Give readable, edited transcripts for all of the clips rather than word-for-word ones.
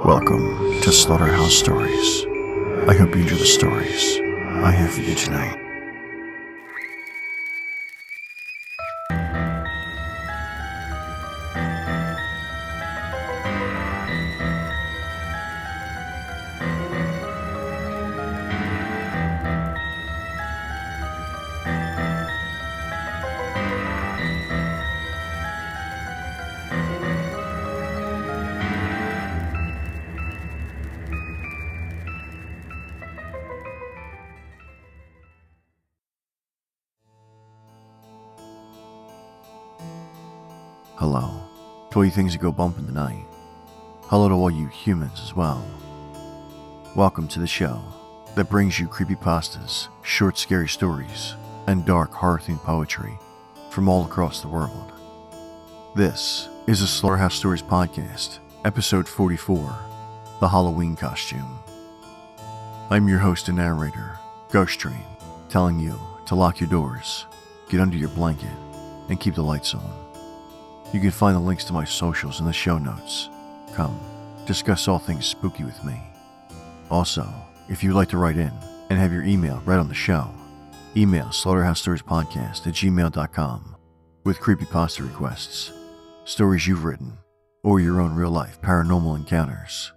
Welcome to Slaughterhouse Stories. I hope you enjoy the stories I have for you tonight. Hello to all you things that go bump in the night. Hello to all you humans as well. Welcome to the show that brings you creepypastas, short scary stories, and dark horror-themed poetry from all across the world. This is the Slaughterhouse Stories Podcast, episode 44, The Halloween Costume. I'm your host and narrator, Ghost Train, telling you to lock your doors, get under your blanket, and keep the lights on. You can find the links to my socials in the show notes. Come, discuss all things spooky with me. Also, if you'd like to write in and have your email read on the show, email slaughterhousestoriespodcast@gmail.com with creepypasta requests, stories you've written, or your own real-life paranormal encounters.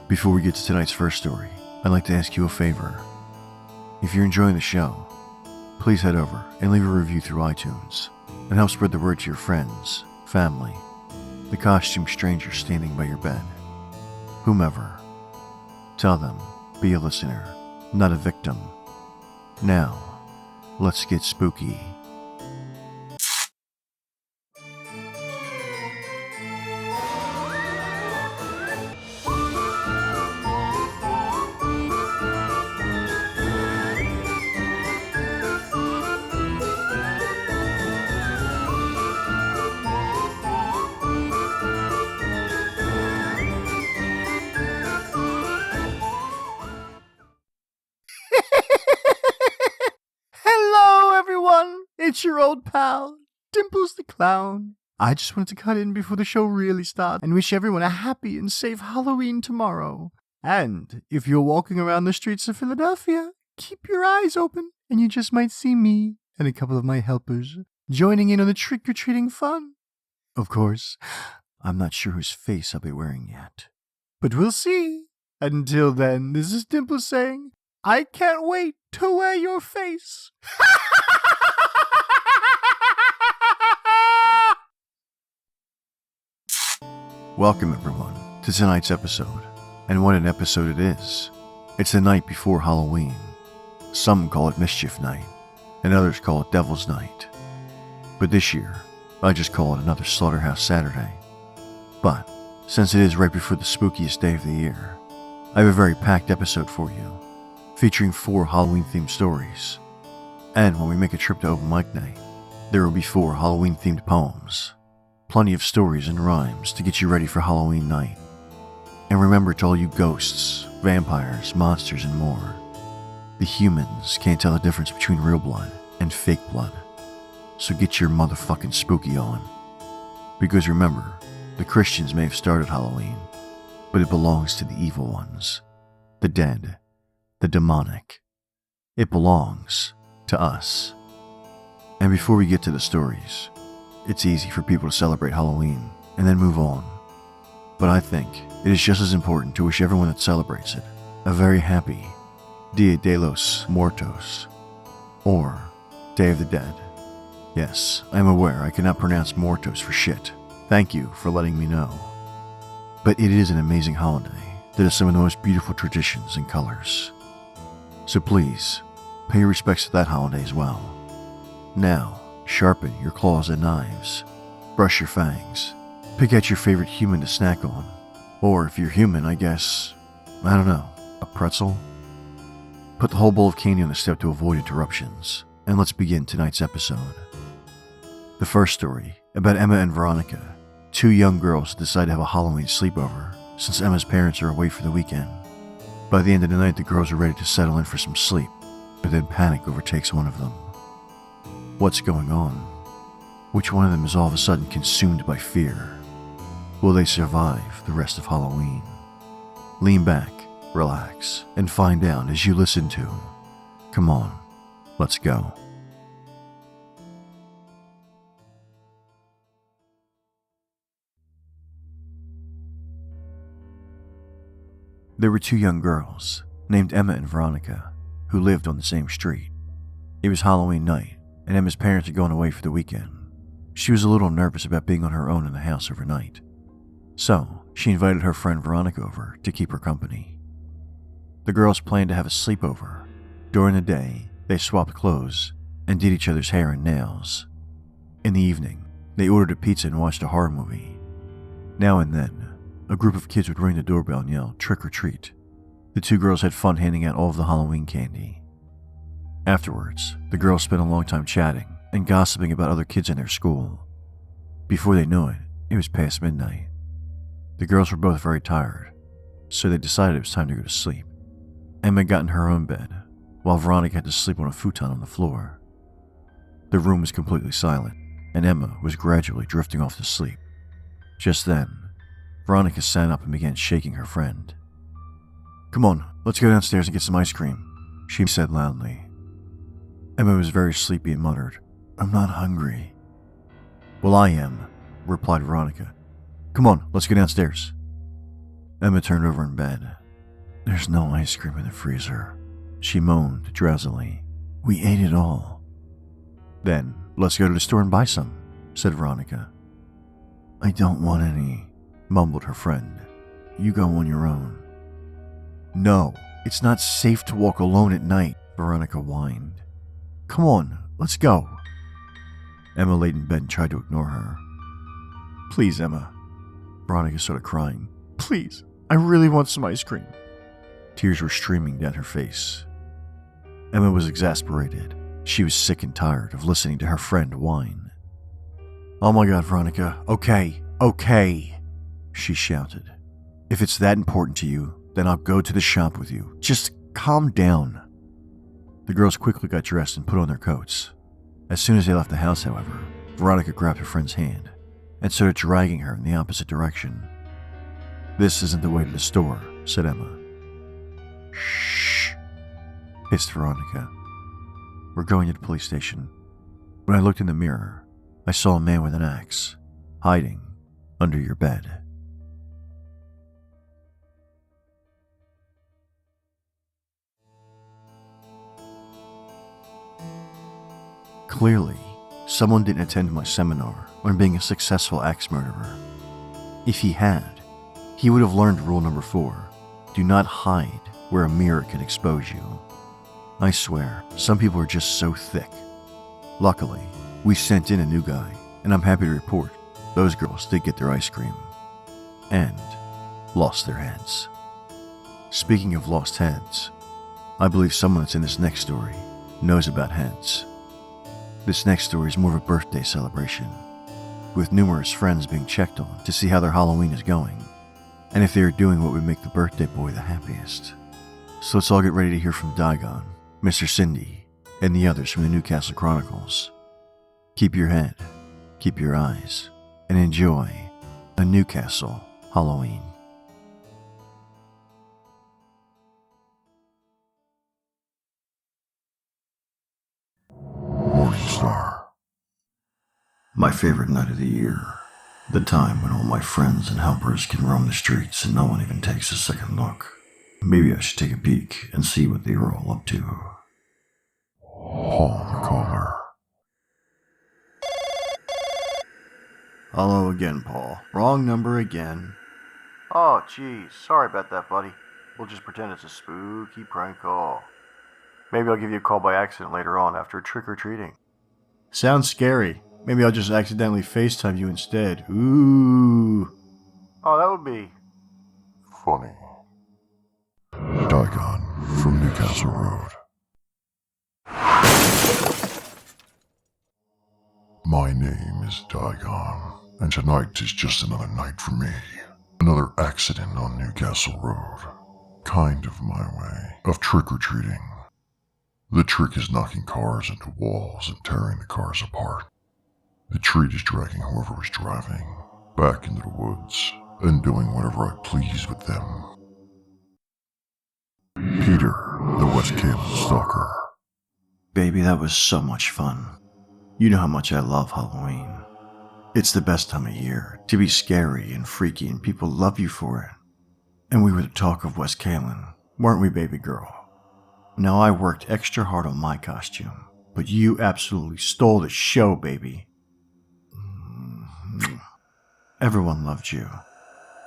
Before we get to tonight's first story, I'd like to ask you a favor. If you're enjoying the show, please head over and leave a review through iTunes and help spread the word to your friends, family, the costume stranger standing by your bed, whomever. Tell them, be a listener, not a victim. Now, let's get spooky. It's your old pal, Dimples the Clown. I just wanted to cut in before the show really starts and wish everyone a happy and safe Halloween tomorrow. And if you're walking around the streets of Philadelphia, keep your eyes open and you just might see me and a couple of my helpers joining in on the trick-or-treating fun. Of course, I'm not sure whose face I'll be wearing yet, but we'll see. Until then, this is Dimples saying, I can't wait to wear your face. Welcome everyone to tonight's episode, and what an episode it is. It's the night before Halloween. Some call it Mischief Night, and others call it Devil's Night. But this year, I just call it another Slaughterhouse Saturday. But, since it is right before the spookiest day of the year, I have a very packed episode for you, featuring 4 Halloween-themed stories. And when we make a trip to open mic night, there will be 4 Halloween-themed poems. Plenty of stories and rhymes to get you ready for Halloween night. And remember to all you ghosts, vampires, monsters, and more, the humans can't tell the difference between real blood and fake blood. So get your motherfucking spooky on. Because remember, the Christians may have started Halloween, but it belongs to the evil ones, the dead, the demonic. It belongs to us. And before we get to the stories, it's easy for people to celebrate Halloween and then move on. But I think it is just as important to wish everyone that celebrates it a very happy Dia de los Muertos, or Day of the Dead. Yes, I am aware I cannot pronounce Muertos for shit. Thank you for letting me know. But it is an amazing holiday that has some of the most beautiful traditions and colors. So please, pay your respects to that holiday as well. Now, Sharpen your claws and knives. Brush your fangs. Pick out your favorite human to snack on. Or if you're human, I guess, I don't know, a pretzel? Put the whole bowl of candy on the step to avoid interruptions, and let's begin tonight's episode. The first story, about Emma and Veronica, two young girls who decide to have a Halloween sleepover since Emma's parents are away for the weekend. By the end of the night, the girls are ready to settle in for some sleep, but then panic overtakes one of them. What's going on? Which one of them is all of a sudden consumed by fear? Will they survive the rest of Halloween? Lean back, relax, and find out as you listen to Come On, Let's Go. There were two young girls, named Emma and Veronica, who lived on the same street. It was Halloween night, and Emma's parents had gone away for the weekend. She was a little nervous about being on her own in the house overnight. So, she invited her friend Veronica over to keep her company. The girls planned to have a sleepover. During the day, they swapped clothes and did each other's hair and nails. In the evening, they ordered a pizza and watched a horror movie. Now and then, a group of kids would ring the doorbell and yell, "Trick or treat." The two girls had fun handing out all of the Halloween candy. Afterwards, the girls spent a long time chatting and gossiping about other kids in their school. Before they knew it, it was past midnight. The girls were both very tired, so they decided it was time to go to sleep. Emma got in her own bed, while Veronica had to sleep on a futon on the floor. The room was completely silent, and Emma was gradually drifting off to sleep. Just then, Veronica sat up and began shaking her friend. "Come on, let's go downstairs and get some ice cream," she said loudly. Emma was very sleepy and muttered, "I'm not hungry." "Well, I am," replied Veronica. "Come on, let's go downstairs." Emma turned over in bed. "There's no ice cream in the freezer," she moaned drowsily. "We ate it all." "Then, let's go to the store and buy some," said Veronica. "I don't want any," mumbled her friend. "You go on your own." "No, it's not safe to walk alone at night," Veronica whined. "Come on, let's go." Emma laid in bed and tried to ignore her. "Please, Emma." Veronica started crying. "Please, I really want some ice cream." Tears were streaming down her face. Emma was exasperated. She was sick and tired of listening to her friend whine. "Oh my God, Veronica, okay, she shouted. "If it's that important to you, then I'll go to the shop with you. Just calm down." The girls quickly got dressed and put on their coats. As soon as they left the house, however, Veronica grabbed her friend's hand and started dragging her in the opposite direction. "This isn't the way to the store," said Emma. "Shh," hissed Veronica. "We're going to the police station." When I looked in the mirror, I saw a man with an axe, hiding under your bed. Clearly, someone didn't attend my seminar on being a successful axe murderer. If he had, he would have learned rule number 4, do not hide where a mirror can expose you. I swear, some people are just so thick. Luckily, we sent in a new guy, and I'm happy to report those girls did get their ice cream. And lost their heads. Speaking of lost heads, I believe someone that's in this next story knows about heads. This next story is more of a birthday celebration, with numerous friends being checked on to see how their Halloween is going, and if they are doing what would make the birthday boy the happiest. So let's all get ready to hear from Digon, Mr. Cindy, and the others from the Newcastle Chronicles. Keep your head, keep your eyes, and enjoy a Newcastle Halloween. Morningstar. My favorite night of the year. The time when all my friends and helpers can roam the streets and no one even takes a second look. Maybe I should take a peek and see what they are all up to. Paul the caller. Hello again, Paul. Wrong number again. Oh, geez. Sorry about that, buddy. We'll just pretend it's a spooky prank call. Maybe I'll give you a call by accident later on after trick-or-treating. Sounds scary. Maybe I'll just accidentally FaceTime you instead. Ooh. Oh, that would be funny. Digon from Newcastle Road. My name is Digon, and tonight is just another night for me. Another accident on Newcastle Road. Kind of my way of trick-or-treating. The trick is knocking cars into walls and tearing the cars apart. The treat is dragging whoever was driving back into the woods and doing whatever I please with them. Peter, the West Cayman Stalker. Baby, that was so much fun. You know how much I love Halloween. It's the best time of year to be scary and freaky, and people love you for it. And we were the talk of West Cayman, weren't we, baby girl? Now, I worked extra hard on my costume, but you absolutely stole the show, baby. Everyone loved you,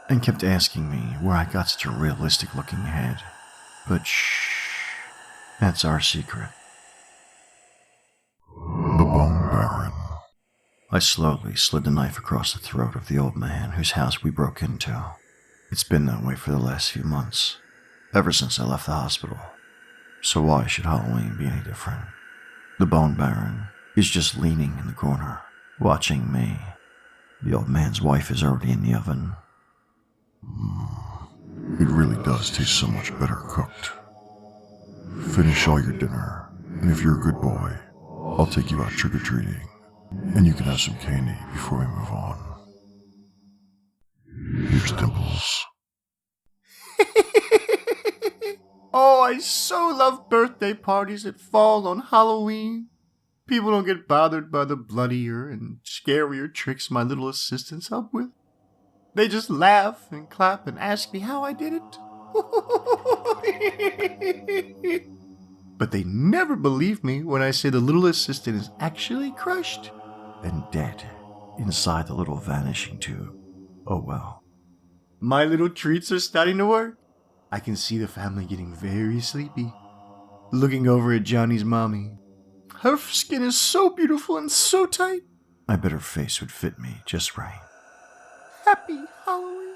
and kept asking me where I got such a realistic-looking head. But shh, that's our secret. The Bone Baron. I slowly slid the knife across the throat of the old man whose house we broke into. It's been that way for the last few months, ever since I left the hospital. So why should Halloween be any different? The Bone Baron is just leaning in the corner, watching me. The old man's wife is already in the oven. It really does taste so much better cooked. Finish all your dinner, and if you're a good boy, I'll take you out trick-or-treating, and you can have some candy before we move on. Here's Dimples. Oh, I so love birthday parties that fall on Halloween. People don't get bothered by the bloodier and scarier tricks my little assistants help with. They just laugh and clap and ask me how I did it. But they never believe me when I say the little assistant is actually crushed and dead inside the little vanishing tube. Oh well. My little treats are starting to work. I can see the family getting very sleepy. Looking over at Johnny's mommy. Her skin is so beautiful and so tight. I bet her face would fit me just right. Happy Halloween.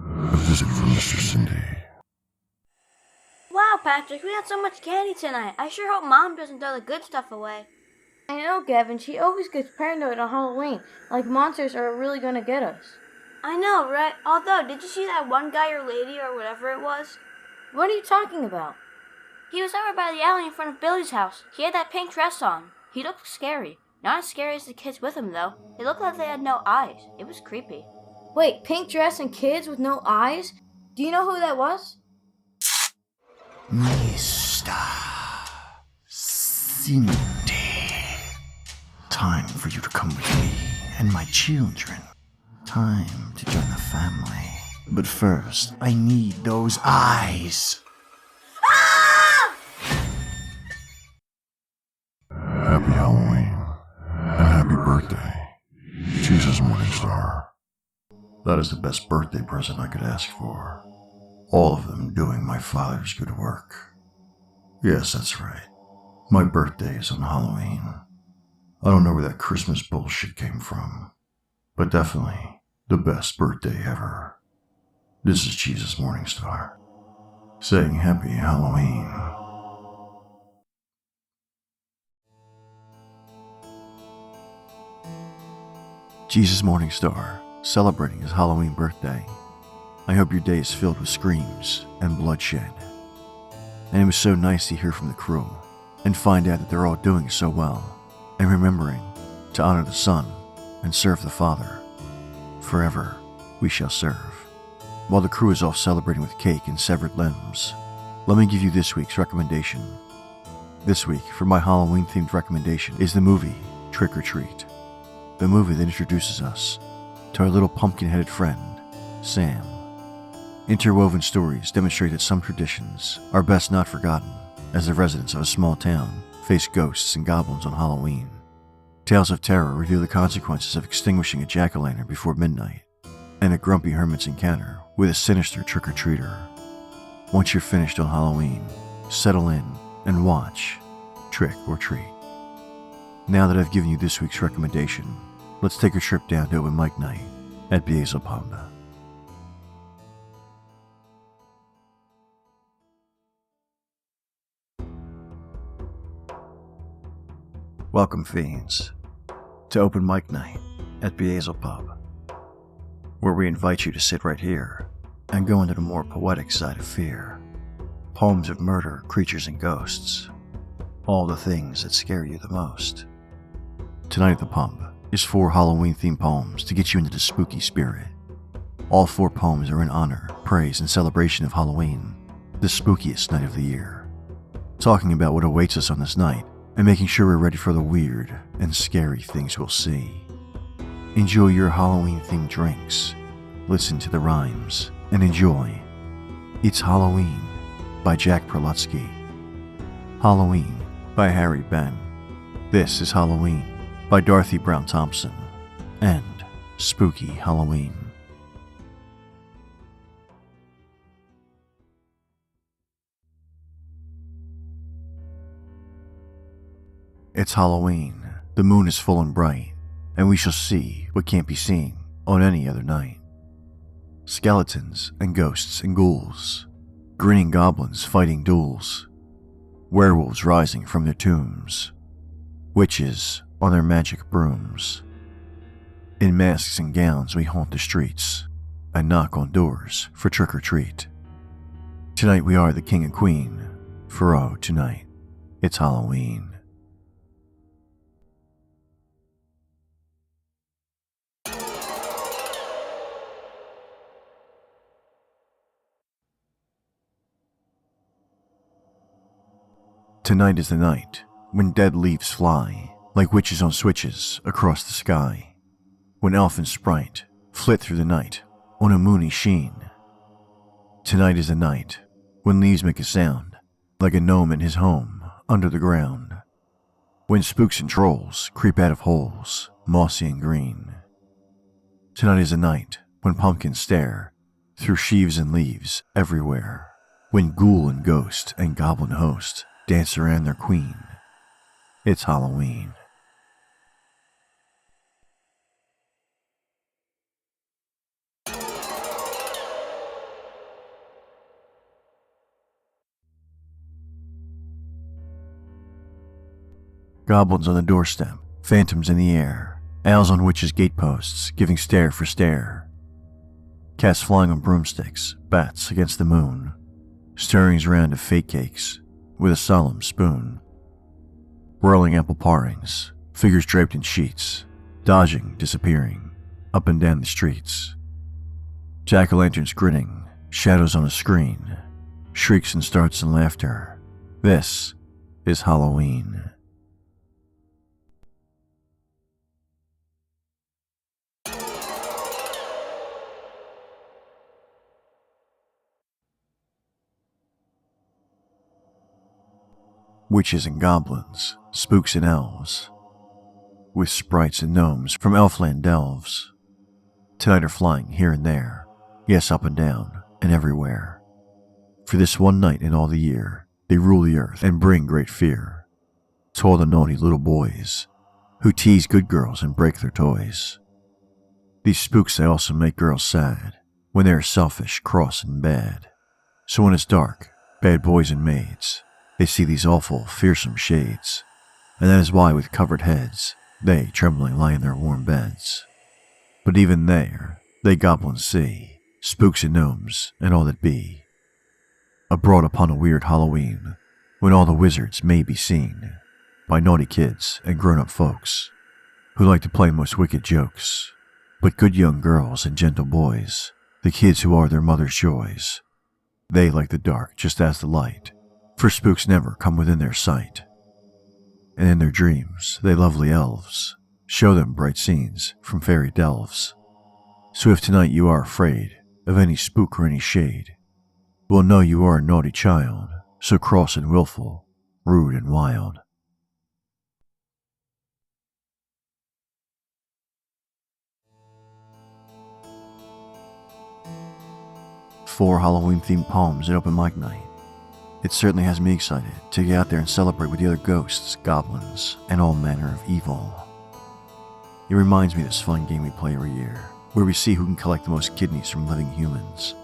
A visit from Mr. Cindy. Wow, Patrick, we had so much candy tonight. I sure hope Mom doesn't throw the good stuff away. I know, Gavin. She always gets paranoid on Halloween, like monsters are really gonna get us. I know, right? Although, did you see that one guy or lady or whatever it was? What are you talking about? He was over by the alley in front of Billy's house. He had that pink dress on. He looked scary. Not as scary as the kids with him, though. They looked like they had no eyes. It was creepy. Wait, pink dress and kids with no eyes? Do you know who that was? Mr. Cindy. Time for you to come with me and my children. Time to join the family. But first, I need those eyes. Happy Halloween, and happy birthday, Jesus Morningstar. That is the best birthday present I could ask for. All of them doing my father's good work. Yes, that's right. My birthday is on Halloween. I don't know where that Christmas bullshit came from, but definitely the best birthday ever. This is Jesus Morningstar, saying Happy Halloween. Jesus Morningstar, celebrating his Halloween birthday. I hope your day is filled with screams and bloodshed. And it was so nice to hear from the crew and find out that they're all doing so well and remembering to honor the Son and serve the Father. Forever we shall serve. While the crew is off celebrating with cake and severed limbs, let me give you this week's recommendation. This week, for my Halloween-themed recommendation, is the movie Trick or Treat. The movie that introduces us to our little pumpkin-headed friend, Sam. Interwoven stories demonstrate that some traditions are best not forgotten, as the residents of a small town face ghosts and goblins on Halloween. Tales of terror reveal the consequences of extinguishing a jack-o'-lantern before midnight, and a grumpy hermit's encounter with a sinister trick-or-treater. once you're finished on Halloween, settle in and watch Trick or Treat. Now that I've given you this week's recommendation, let's take a trip down to open mic night at Beelze Pub. Welcome, fiends, to open mic night at Beelze Pub, where we invite you to sit right here and go into the more poetic side of fear. Poems of murder, creatures, and ghosts. All the things that scare you the most. Tonight at the pub is 4 Halloween-themed poems to get you into the spooky spirit. All 4 poems are in honor, praise, and celebration of Halloween, the spookiest night of the year. Talking about what awaits us on this night and making sure we're ready for the weird and scary things we'll see. Enjoy your Halloween-themed drinks, listen to the rhymes, and enjoy It's Halloween by Jack Perlutsky, Halloween by Harry Ben, This is Halloween by Dorothy Brown Thompson, and Spooky Halloween. It's Halloween, the moon is full and bright, and we shall see what can't be seen on any other night. Skeletons and ghosts and ghouls, grinning goblins fighting duels, werewolves rising from their tombs, witches on their magic brooms. In masks and gowns we haunt the streets and knock on doors for trick or treat. Tonight we are the king and queen, for oh, tonight it's Halloween. Tonight is the night when dead leaves fly like witches on switches across the sky, when elf and sprite flit through the night on a moony sheen. Tonight is the night when leaves make a sound like a gnome in his home under the ground, when spooks and trolls creep out of holes mossy and green. Tonight is the night when pumpkins stare through sheaves and leaves everywhere, when ghoul and ghost and goblin host dance around their queen. It's Halloween. Goblins on the doorstep, phantoms in the air, owls on witches' gateposts giving stare for stare. Cats flying on broomsticks, bats against the moon, stirrings round of fake cakes with a solemn spoon. Whirling apple parings, figures draped in sheets, dodging, disappearing, up and down the streets. Jack-o'-lanterns grinning, shadows on a screen, shrieks and starts and laughter. This is Halloween. Witches and goblins, spooks and elves, with sprites and gnomes from elfland delves. Tonight are flying here and there, yes, up and down and everywhere. For this one night in all the year, they rule the earth and bring great fear to all the naughty little boys who tease good girls and break their toys. These spooks, they also make girls sad when they are selfish, cross, and bad. So when it's dark, bad boys and maids, they see these awful, fearsome shades, and that is why with covered heads, they trembling lie in their warm beds. But even there, they goblins see, spooks and gnomes, and all that be, abroad upon a weird Halloween, when all the wizards may be seen by naughty kids and grown-up folks, who like to play most wicked jokes. But good young girls and gentle boys, the kids who are their mother's joys, they like the dark just as the light, for spooks never come within their sight. And in their dreams, they lovely elves show them bright scenes from fairy delves. So if tonight you are afraid of any spook or any shade, well, know you are a naughty child, so cross and willful, rude and wild. 4 Halloween-themed poems at open mic night. It certainly has me excited to get out there and celebrate with the other ghosts, goblins, and all manner of evil. It reminds me of this fun game we play every year, where we see who can collect the most kidneys from living humans.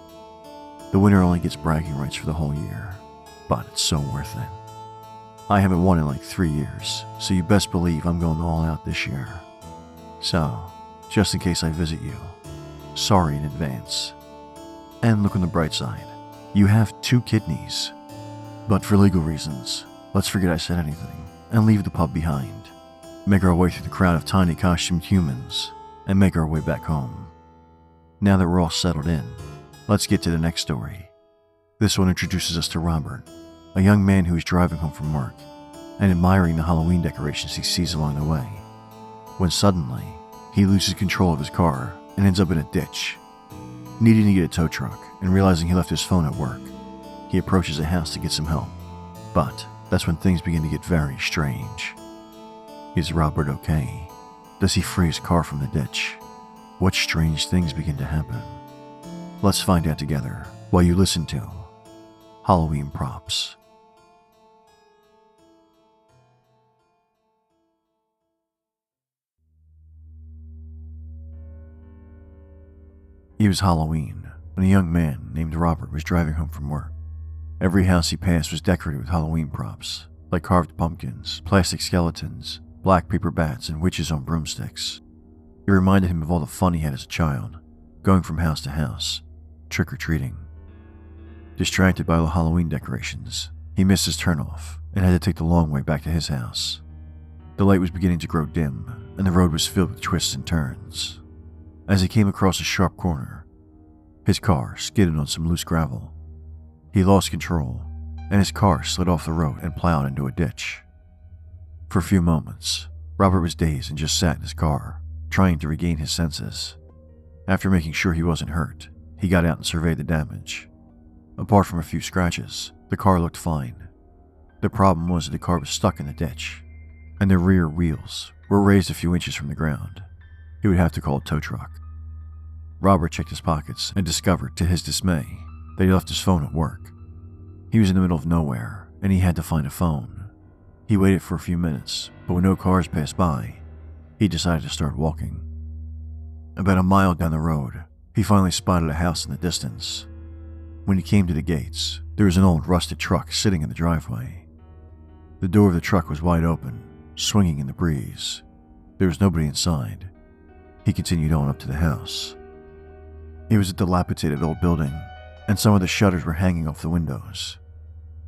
The winner only gets bragging rights for the whole year, but it's so worth it. I haven't won in like 3 years, so you best believe I'm going all out this year. So, just in case I visit you, sorry in advance. And look on the bright side, you have 2 kidneys. But for legal reasons, let's forget I said anything and leave the pub behind. Make our way through the crowd of tiny costumed humans and make our way back home. Now that we're all settled in, let's get to the next story. This one introduces us to Robert, a young man who is driving home from work and admiring the Halloween decorations he sees along the way, when suddenly he loses control of his car and ends up in a ditch. Needing to get a tow truck and realizing he left his phone at work, he approaches a house to get some help. But that's when things begin to get very strange. Is Robert okay? Does he free his car from the ditch? What strange things begin to happen? Let's find out together while you listen to Halloween Props. It was Halloween, and a young man named Robert was driving home from work. Every house he passed was decorated with Halloween props, like carved pumpkins, plastic skeletons, black paper bats, and witches on broomsticks. It reminded him of all the fun he had as a child, going from house to house, trick-or-treating. Distracted by all the Halloween decorations, he missed his turnoff and had to take the long way back to his house. The light was beginning to grow dim, and the road was filled with twists and turns. As he came across a sharp corner, his car skidded on some loose gravel. He lost control, and his car slid off the road and plowed into a ditch. For a few moments, Robert was dazed and just sat in his car, trying to regain his senses. After making sure he wasn't hurt, he got out and surveyed the damage. Apart from a few scratches, the car looked fine. The problem was that the car was stuck in the ditch, and the rear wheels were raised a few inches from the ground. He would have to call a tow truck. Robert checked his pockets and discovered, to his dismay, that he left his phone at work. He was in the middle of nowhere, and he had to find a phone. He waited for a few minutes, but when no cars passed by, he decided to start walking. About a mile down the road, he finally spotted a house in the distance. When he came to the gates, there was an old rusted truck sitting in the driveway. The door of the truck was wide open, swinging in the breeze. There was nobody inside. He continued on up to the house. It was a dilapidated old building, and some of the shutters were hanging off the windows.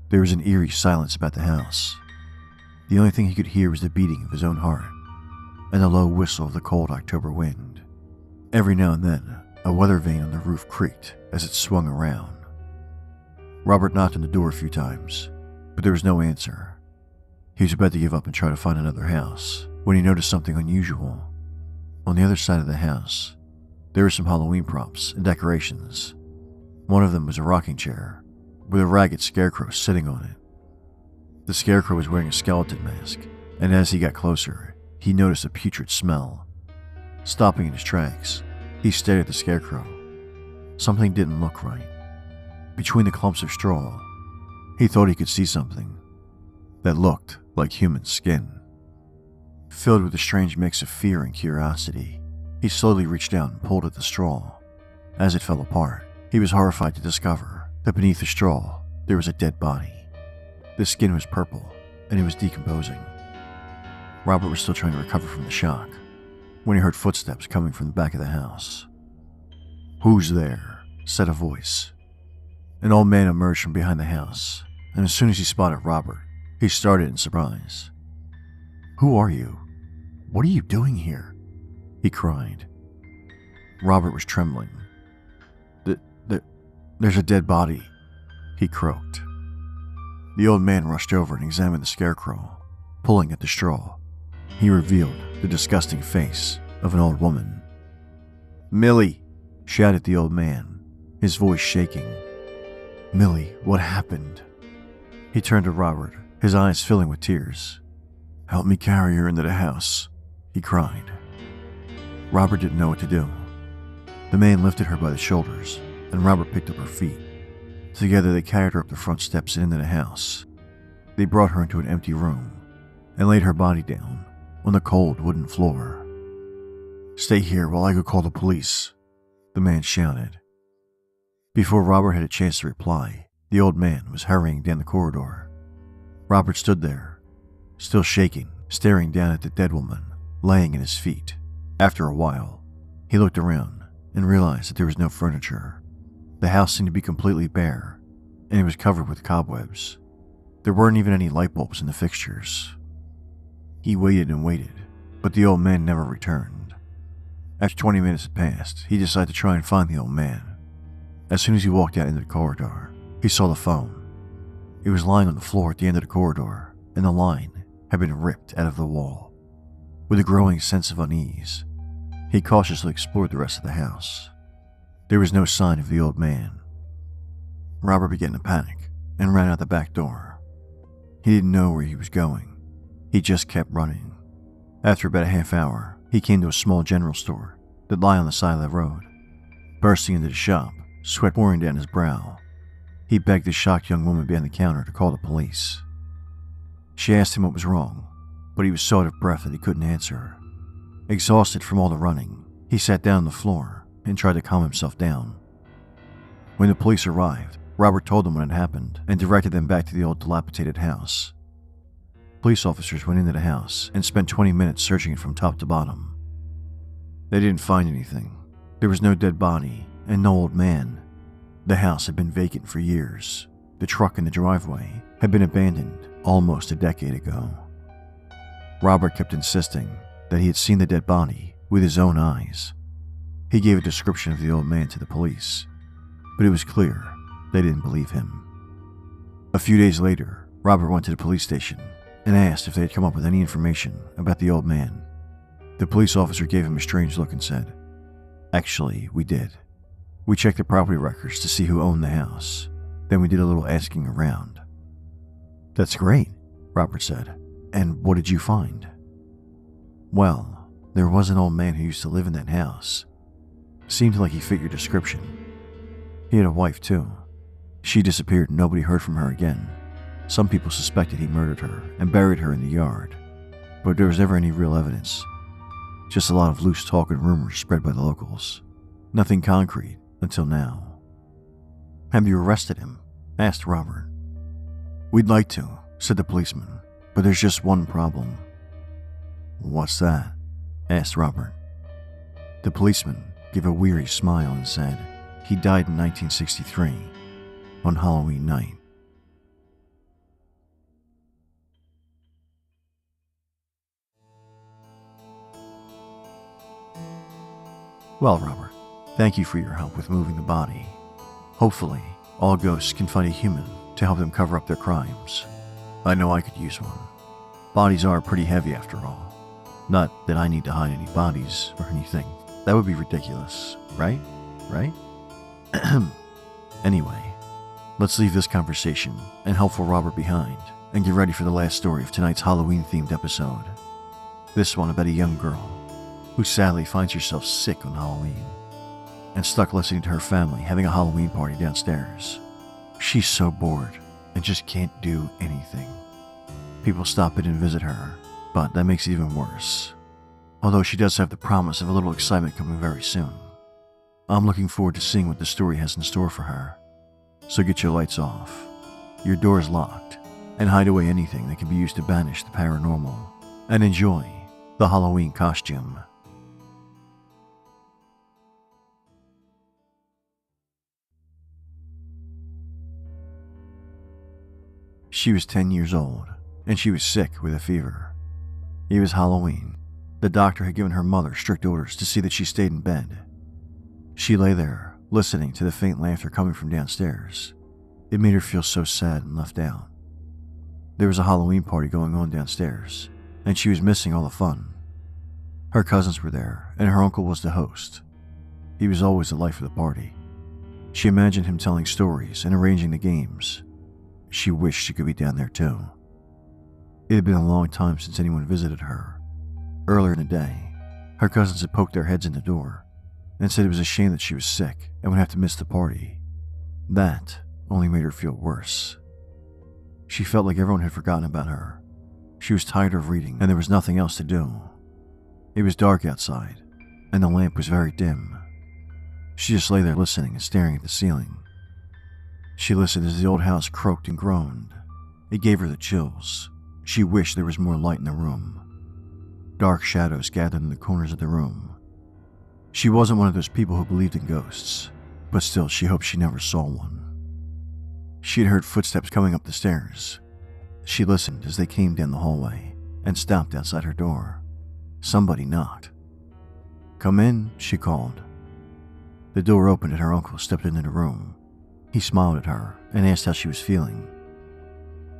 There was an eerie silence about the house. The only thing he could hear was the beating of his own heart, and the low whistle of the cold October wind. Every now and then, a weather vane on the roof creaked as it swung around. Robert knocked on the door a few times, but there was no answer. He was about to give up and try to find another house when he noticed something unusual. On the other side of the house, there were some Halloween props and decorations. One of them was a rocking chair, with a ragged scarecrow sitting on it. The scarecrow was wearing a skeleton mask, and as he got closer, he noticed a putrid smell. Stopping in his tracks, he stared at the scarecrow. Something didn't look right. Between the clumps of straw, he thought he could see something that looked like human skin. Filled with a strange mix of fear and curiosity, he slowly reached out and pulled at the straw. As it fell apart, he was horrified to discover that beneath the straw, there was a dead body. The skin was purple, and it was decomposing. Robert was still trying to recover from the shock when he heard footsteps coming from the back of the house. "Who's there?" said a voice. An old man emerged from behind the house, and as soon as he spotted Robert, he started in surprise. "Who are you? What are you doing here?" he cried. Robert was trembling. There's a dead body," he croaked. The old man rushed over and examined the scarecrow. Pulling at the straw, he revealed the disgusting face of an old woman. "Millie!" shouted the old man, his voice shaking. "Millie, what happened?" He turned to Robert, his eyes filling with tears. "Help me carry her into the house," he cried. Robert didn't know what to do. The man lifted her by the shoulders and Robert picked up her feet. Together they carried her up the front steps and into the house. They brought her into an empty room and laid her body down on the cold wooden floor. "Stay here while I go call the police," the man shouted. Before Robert had a chance to reply, the old man was hurrying down the corridor. Robert stood there, still shaking, staring down at the dead woman laying at his feet. After a while, he looked around and realized that there was no furniture. The house seemed to be completely bare, and it was covered with cobwebs. There weren't even any light bulbs in the fixtures. He waited and waited, but the old man never returned. After 20 minutes had passed, he decided to try and find the old man. As soon as he walked out into the corridor, he saw the phone. It was lying on the floor at the end of the corridor, and the line had been ripped out of the wall. With a growing sense of unease, he cautiously explored the rest of the house. There was no sign of the old man. Robert began to panic and ran out the back door. He didn't know where he was going. He just kept running. After about a half hour, he came to a small general store that lay on the side of the road. Bursting into the shop, sweat pouring down his brow, he begged the shocked young woman behind the counter to call the police. She asked him what was wrong, but he was so out of breath that he couldn't answer her. Exhausted from all the running, he sat down on the floor and tried to calm himself down. When the police arrived, Robert told them what had happened and directed them back to the old dilapidated house. Police officers went into the house and spent 20 minutes searching it from top to bottom. They didn't find anything. There was no dead body and no old man. The house had been vacant for years. The truck in the driveway had been abandoned almost a decade ago. Robert kept insisting that he had seen the dead body with his own eyes. He gave a description of the old man to the police, but it was clear they didn't believe him. A few days later, Robert went to the police station and asked if they had come up with any information about the old man. The police officer gave him a strange look and said, "Actually, we did. We checked the property records to see who owned the house. Then we did a little asking around." "That's great," Robert said. "And what did you find?" "Well, there was an old man who used to live in that house. Seemed like he fit your description. He had a wife too. She disappeared and nobody heard from her again. Some people suspected he murdered her and buried her in the yard, but there was never any real evidence. Just a lot of loose talk and rumors spread by the locals. Nothing concrete until now." "Have you arrested him?" asked Robert. "We'd like to," said the policeman, "but there's just one problem." "What's that?" asked Robert. The policeman gave a weary smile and said he died in 1963 on Halloween night. Well, Robert, thank you for your help with moving the body. Hopefully, all ghosts can find a human to help them cover up their crimes. I know I could use one. Bodies are pretty heavy after all. Not that I need to hide any bodies or anything. That would be ridiculous, right? Right? Anyway, let's leave this conversation and helpful Robert behind and get ready for the last story of tonight's Halloween-themed episode. This one about a young girl who sadly finds herself sick on Halloween and stuck listening to her family having a Halloween party downstairs. She's so bored and just can't do anything. People stop in and visit her, but that makes it even worse. Although she does have the promise of a little excitement coming very soon. I'm looking forward to seeing what the story has in store for her. So get your lights off, your doors locked, and hide away anything that can be used to banish the paranormal, and enjoy the Halloween costume. She was 10 years old, and she was sick with a fever. It was Halloween. The doctor had given her mother strict orders to see that she stayed in bed. She lay there, listening to the faint laughter coming from downstairs. It made her feel so sad and left out. There was a Halloween party going on downstairs, and she was missing all the fun. Her cousins were there, and her uncle was the host. He was always the life of the party. She imagined him telling stories and arranging the games. She wished she could be down there too. It had been a long time since anyone visited her. Earlier in the day, her cousins had poked their heads in the door and said it was a shame that she was sick and would have to miss the party. That only made her feel worse. She felt like everyone had forgotten about her. She was tired of reading, and there was nothing else to do. It was dark outside, and the lamp was very dim. She just lay there listening and staring at the ceiling. She listened as the old house croaked and groaned. It gave her the chills. She wished there was more light in the room. Dark shadows gathered in the corners of the room. She wasn't one of those people who believed in ghosts, but still she hoped she never saw one. She had heard footsteps coming up the stairs. She listened as they came down the hallway and stopped outside her door. Somebody knocked. "Come in," she called. The door opened and her uncle stepped into the room. He smiled at her and asked how she was feeling.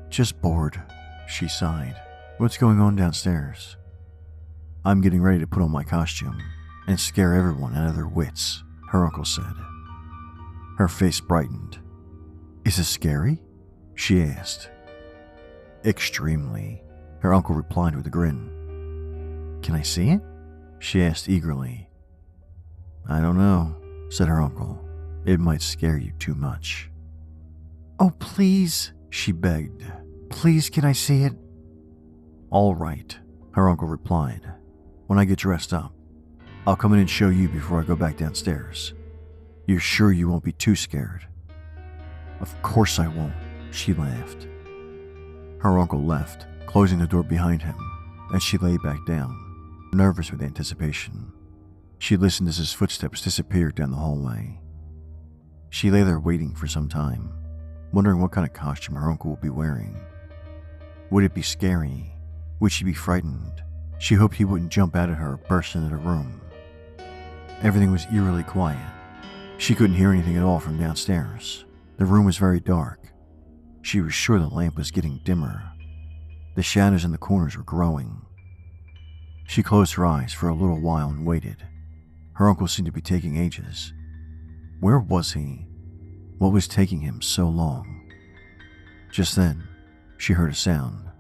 "Just bored," she sighed. "What's going on downstairs?" "I'm getting ready to put on my costume and scare everyone out of their wits," her uncle said. Her face brightened. "Is this scary?" she asked. "Extremely," her uncle replied with a grin. "Can I see it?" she asked eagerly. "I don't know," said her uncle. "It might scare you too much." "Oh, please," she begged. "Please, can I see it?" "All right," her uncle replied. "When I get dressed up, I'll come in and show you before I go back downstairs. You're sure you won't be too scared?" "Of course I won't," she laughed. Her uncle left, closing the door behind him, and she lay back down, nervous with anticipation. She listened as his footsteps disappeared down the hallway. She lay there waiting for some time, wondering what kind of costume her uncle would be wearing. Would it be scary? Would she be frightened? She hoped he wouldn't jump out at her or burst into the room. Everything was eerily quiet. She couldn't hear anything at all from downstairs. The room was very dark. She was sure the lamp was getting dimmer. The shadows in the corners were growing. She closed her eyes for a little while and waited. Her uncle seemed to be taking ages. Where was he? What was taking him so long? Just then, she heard a sound.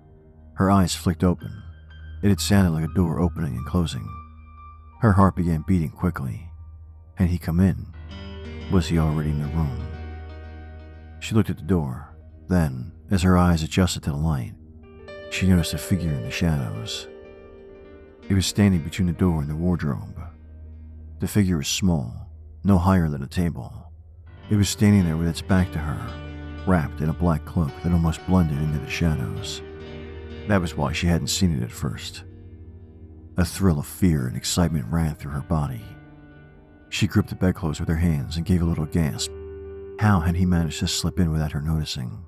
Her eyes flicked open. It had sounded like a door opening and closing. Her heart began beating quickly. Had he come in? Was he already in the room? She looked at the door. Then, as her eyes adjusted to the light, she noticed a figure in the shadows. It was standing between the door and the wardrobe. The figure was small, no higher than a table. It was standing there with its back to her, wrapped in a black cloak that almost blended into the shadows. That was why she hadn't seen it at first. A thrill of fear and excitement ran through her body. She gripped the bedclothes with her hands and gave a little gasp. How had he managed to slip in without her noticing?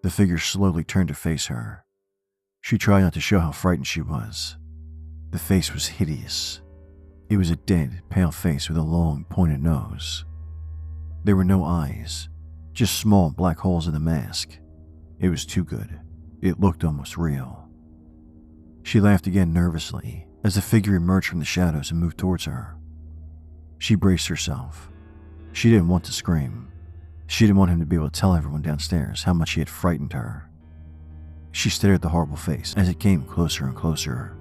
The figure slowly turned to face her. She tried not to show how frightened she was. The face was hideous. It was a dead, pale face with a long, pointed nose. There were no eyes, just small black holes in the mask. It was too good. It looked almost real. She laughed again nervously as the figure emerged from the shadows and moved towards her. She braced herself. She didn't want to scream. She didn't want him to be able to tell everyone downstairs how much he had frightened her. She stared at the horrible face as it came closer and closer.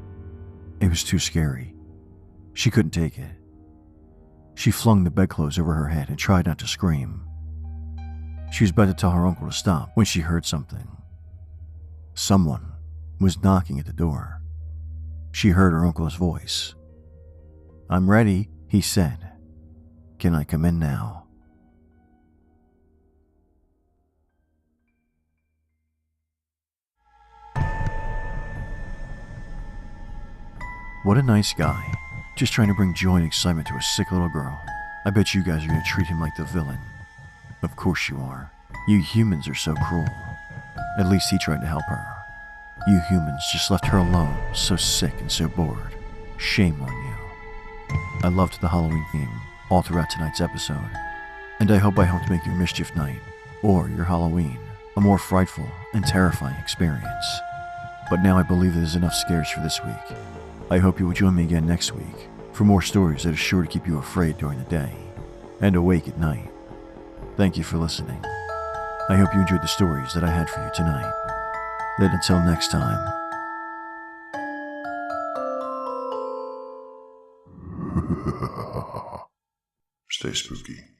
It was too scary. She couldn't take it. She flung the bedclothes over her head and tried not to scream. She was about to tell her uncle to stop when she heard something. Someone was knocking at the door. She heard her uncle's voice. "I'm ready," he said. "Can I come in now?" What a nice guy. Just trying to bring joy and excitement to a sick little girl. I bet you guys are going to treat him like the villain. Of course you are. You humans are so cruel. At least he tried to help her. You humans just left her alone, so sick and so bored. Shame on you. I loved the Halloween theme all throughout tonight's episode, and I hope I helped make your mischief night, or your Halloween, a more frightful and terrifying experience. But now I believe there's enough scares for this week. I hope you will join me again next week for more stories that are sure to keep you afraid during the day and awake at night. Thank you for listening. I hope you enjoyed the stories that I had for you tonight. Then until next time. Stay spooky.